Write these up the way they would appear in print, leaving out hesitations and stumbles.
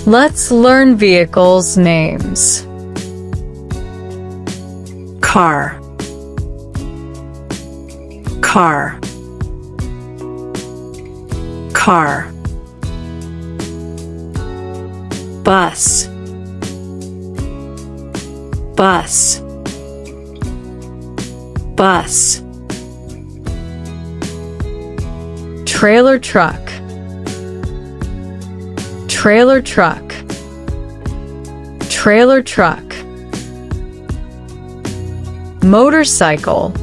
Let's learn vehicles' names. Car, car, car. Bus, bus, bus. Trailer truck, trailer truck, trailer truck. Motorcycle,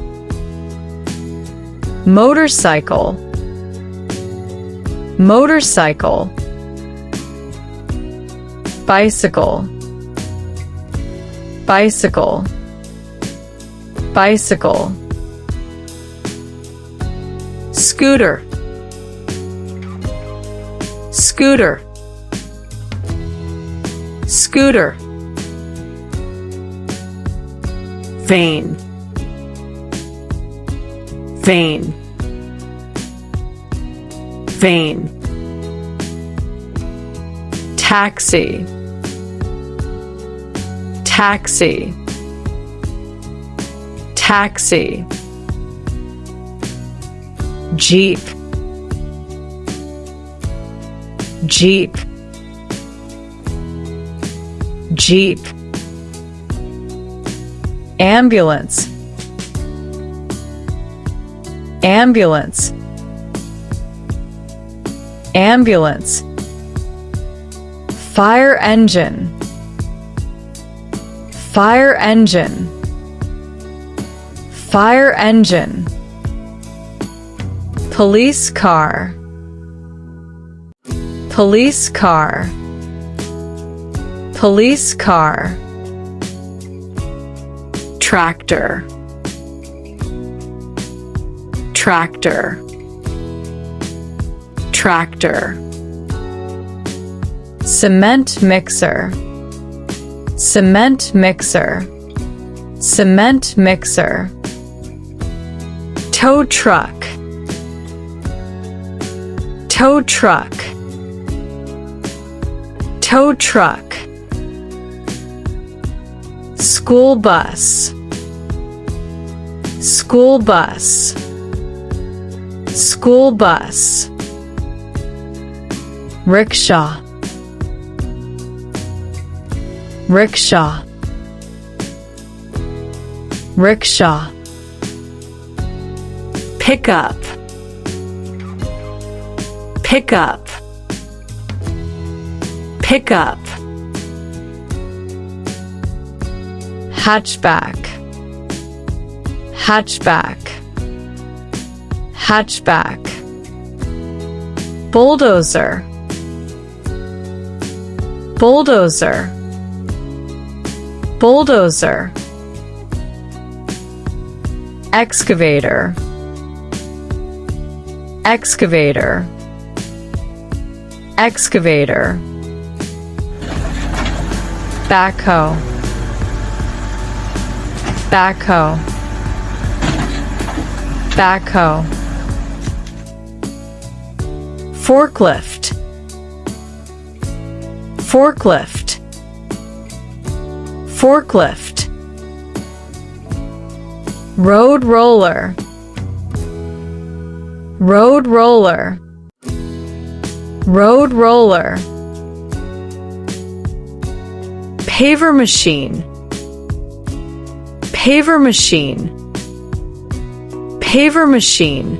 motorcycle, motorcycle. Bicycle, bicycle, bicycle. Scooter, scooter, scooter. Vane, vane, vane. Taxi, taxi, taxi. Jeep, jeep, jeep. Ambulance, ambulance, ambulance. Fire engine, fire engine, fire engine. Police car, police car, police car. Tractor, tractor, tractor. Cement mixer, cement mixer, cement mixer. Tow truck, tow truck, tow truck. School bus, school bus, school bus. Rickshaw, rickshaw, rickshaw. Pickup, pickup, pickup. Hatchback, hatchback, hatchback. Bulldozer, bulldozer, bulldozer. Excavator, excavator, excavator. Backhoe, backhoe, backhoe. Forklift, forklift, forklift. Road roller, road roller, road roller. Paver machine, paver machine, paver machine.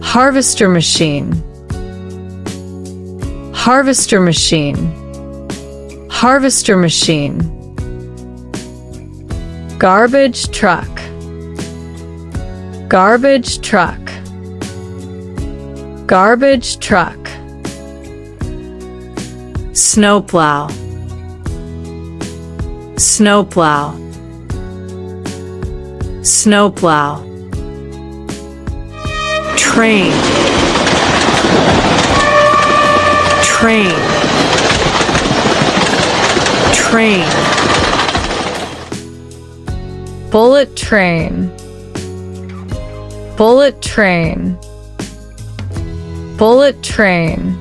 Harvester machine, harvester machine, harvester machine. Garbage truck, garbage truck, garbage truck. Snowplow, snowplow, snowplow. Train, train, train. Bullet train, bullet train, bullet train.